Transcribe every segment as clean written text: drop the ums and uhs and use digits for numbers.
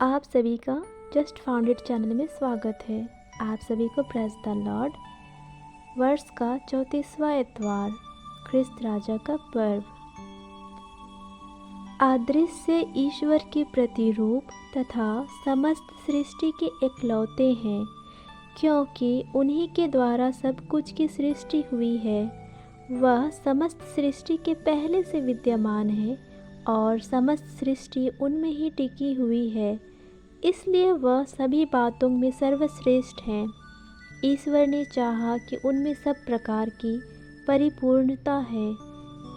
आप सभी का जस्ट फाउंडेड चैनल में स्वागत है। आप सभी को प्रेज द लॉर्ड। वर्ष का 34वां इतवार, ख्रिस्त राजा का पर्व। अदृश्य ईश्वर के प्रतिरूप तथा समस्त सृष्टि के इकलौते हैं, क्योंकि उन्हीं के द्वारा सब कुछ की सृष्टि हुई है। वह समस्त सृष्टि के पहले से विद्यमान है और समस्त सृष्टि उनमें ही टिकी हुई है, इसलिए वह सभी बातों में सर्वश्रेष्ठ हैं। ईश्वर ने चाहा कि उनमें सब प्रकार की परिपूर्णता है।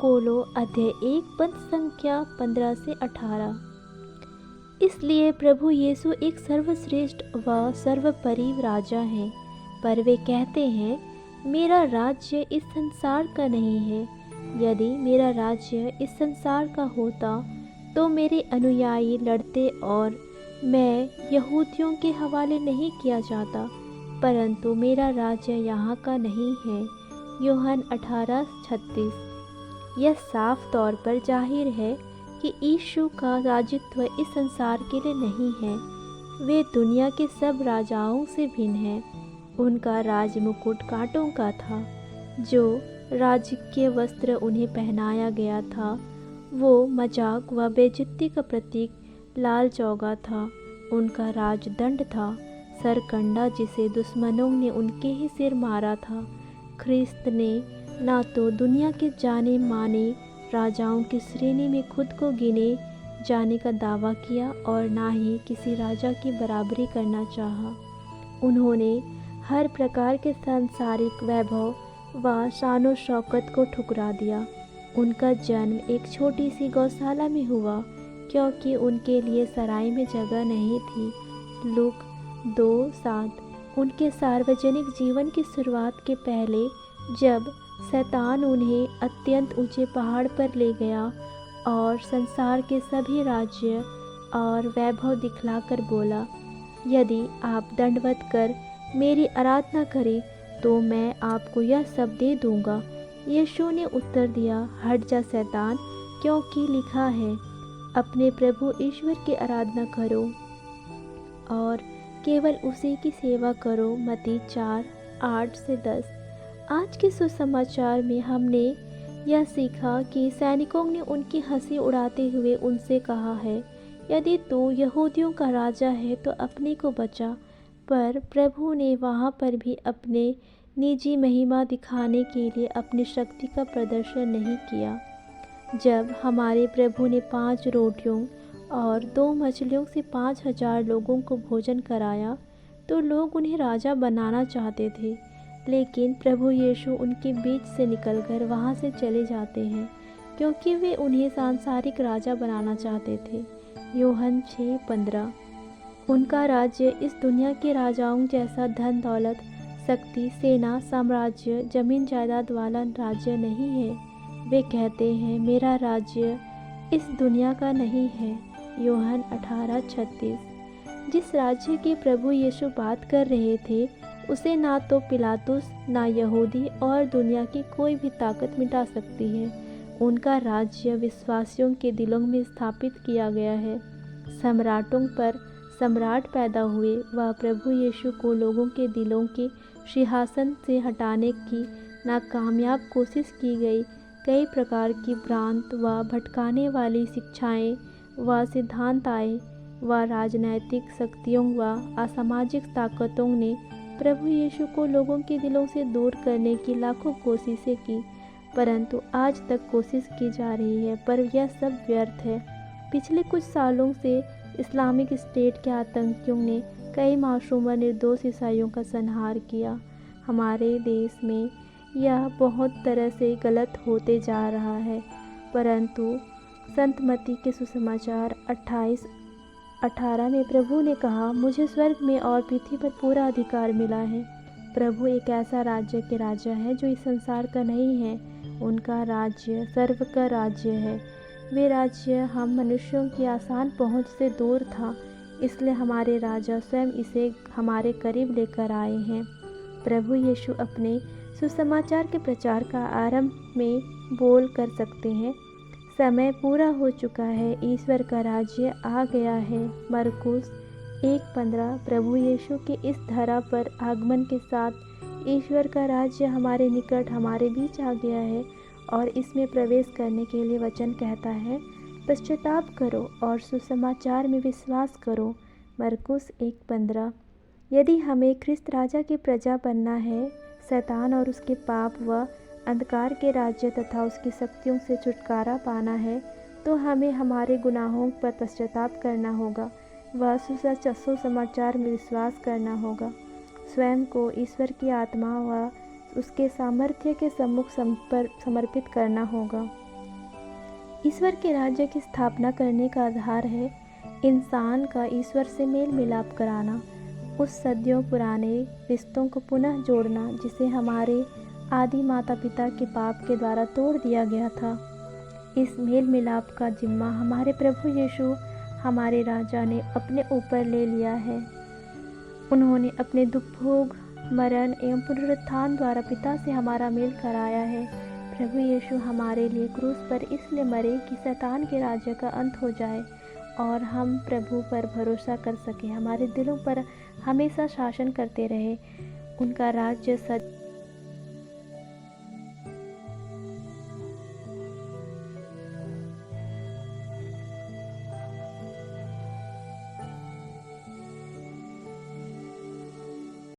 कोलो अध्याय 1 पद संख्या 15 से 18। इसलिए प्रभु यीशु एक सर्वश्रेष्ठ व सर्वोपरि राजा हैं, पर वे कहते हैं, मेरा राज्य इस संसार का नहीं है। यदि मेरा राज्य इस संसार का होता तो मेरे अनुयायी लड़ते और मैं यहूदियों के हवाले नहीं किया जाता, परंतु मेरा राज्य यहाँ का नहीं है। यूहन्ना 18:36। यह साफ तौर पर जाहिर है कि यीशु का राजत्व इस संसार के लिए नहीं है। वे दुनिया के सब राजाओं से भिन्न हैं। उनका राज मुकुट कांटों का था, जो राजकीय वस्त्र उन्हें पहनाया गया था वो मजाक व बेइज्जती का प्रतीक लाल चौगा था। उनका राजदंड था सरकंडा, जिसे दुश्मनों ने उनके ही सिर मारा था। ख्रिस्त ने ना तो दुनिया के जाने माने राजाओं की श्रेणी में खुद को गिने जाने का दावा किया और ना ही किसी राजा की बराबरी करना चाहा। उन्होंने हर प्रकार के सांसारिक वैभव व शानो शौकत को ठुकरा दिया। उनका जन्म एक छोटी सी गौशाला में हुआ, क्योंकि उनके लिए सराय में जगह नहीं थी। लूक 2:7। उनके सार्वजनिक जीवन की शुरुआत के पहले, जब शैतान उन्हें अत्यंत ऊंचे पहाड़ पर ले गया और संसार के सभी राज्य और वैभव दिखलाकर बोला, यदि आप दंडवत कर मेरी आराधना करें तो मैं आपको यह सब दे दूंगा। यीशु ने उत्तर दिया, हट जा शैतान, क्योंकि लिखा है, अपने प्रभु ईश्वर की आराधना करो और केवल उसी की सेवा करो। मत्ती 4:8-10। आज के सुसमाचार में हमने यह सीखा कि सैनिकों ने उनकी हंसी उड़ाते हुए उनसे कहा है, यदि तू यहूदियों का राजा है तो अपने को बचा। पर प्रभु ने वहाँ पर भी अपने निजी महिमा दिखाने के लिए अपनी शक्ति का प्रदर्शन नहीं किया। जब हमारे प्रभु ने 5 रोटियों और 2 मछलियों से 5000 लोगों को भोजन कराया, तो लोग उन्हें राजा बनाना चाहते थे, लेकिन प्रभु यीशु उनके बीच से निकलकर वहाँ से चले जाते हैं, क्योंकि वे उन्हें सांसारिक राजा बनाना चाहते थे। यूहन्ना 6:15। उनका राज्य इस दुनिया के राजाओं जैसा धन दौलत, शक्ति, सेना, साम्राज्य, जमीन जायदाद वाला राज्य नहीं है। वे कहते हैं, मेरा राज्य इस दुनिया का नहीं है। यूहन्ना 18:36। जिस राज्य के प्रभु यीशु बात कर रहे थे, उसे ना तो पिलातुस, ना यहूदी और दुनिया की कोई भी ताकत मिटा सकती है। उनका राज्य विश्वासियों के दिलों में स्थापित किया गया है। सम्राटों पर सम्राट पैदा हुए व प्रभु यीशु को लोगों के दिलों के सिंहासन से हटाने की नाकामयाब कोशिश की गई। कई प्रकार की भ्रांत व भटकाने वाली शिक्षाएं व सिद्धांत आए व राजनैतिक शक्तियों व असामाजिक ताकतों ने प्रभु यीशु को लोगों के दिलों से दूर करने की लाखों कोशिशें की, परंतु आज तक कोशिश की जा रही है, पर यह सब व्यर्थ है। पिछले कुछ सालों से इस्लामिक स्टेट के आतंकियों ने कई मासूम निर्दोष ईसाइयों का संहार किया। हमारे देश में यह बहुत तरह से गलत होते जा रहा है, परंतु संत मत्ती के सुसमाचार 28:18 में प्रभु ने कहा, मुझे स्वर्ग में और पृथ्वी पर पूरा अधिकार मिला है। प्रभु एक ऐसा राज्य के राजा है जो इस संसार का नहीं है। उनका राज्य स्वर्ग का राज्य है। वे राज्य हम मनुष्यों की आसान पहुंच से दूर था, इसलिए हमारे राजा स्वयं इसे हमारे करीब लेकर आए हैं। प्रभु यीशु अपने सुसमाचार के प्रचार का आरंभ में बोल कर सकते हैं, समय पूरा हो चुका है, ईश्वर का राज्य आ गया है। मरकुस 1:15। प्रभु यीशु के इस धरा पर आगमन के साथ ईश्वर का राज्य हमारे निकट, हमारे बीच आ गया है और इसमें प्रवेश करने के लिए वचन कहता है, पश्चाताप करो और सुसमाचार में विश्वास करो। मरकुस 1:15। यदि हमें ख्रिस्त राजा की प्रजा बनना है, शैतान और उसके पाप व अंधकार के राज्य तथा उसकी शक्तियों से छुटकारा पाना है, तो हमें हमारे गुनाहों पर पश्चाताप करना होगा व सुसमाचार में विश्वास करना होगा। स्वयं को ईश्वर की आत्मा व उसके सामर्थ्य के सम्मुख समर्पित करना होगा। ईश्वर के राज्य की स्थापना करने का आधार है इंसान का ईश्वर से मेल मिलाप कराना, उस सदियों पुराने रिश्तों को पुनः जोड़ना जिसे हमारे आदि माता पिता के पाप के द्वारा तोड़ दिया गया था। इस मेल मिलाप का जिम्मा हमारे प्रभु यीशु हमारे राजा ने अपने ऊपर ले लिया है। उन्होंने अपने दुख भोग, मरण एवं पुनरुत्थान द्वारा पिता से हमारा मेल कराया है। प्रभु यीशु हमारे लिए क्रूस पर इसलिए मरे कि शैतान के राज्य का अंत हो जाए और हम प्रभु पर भरोसा कर सकें, हमारे दिलों पर हमेशा शासन करते रहे। उनका राज्य सच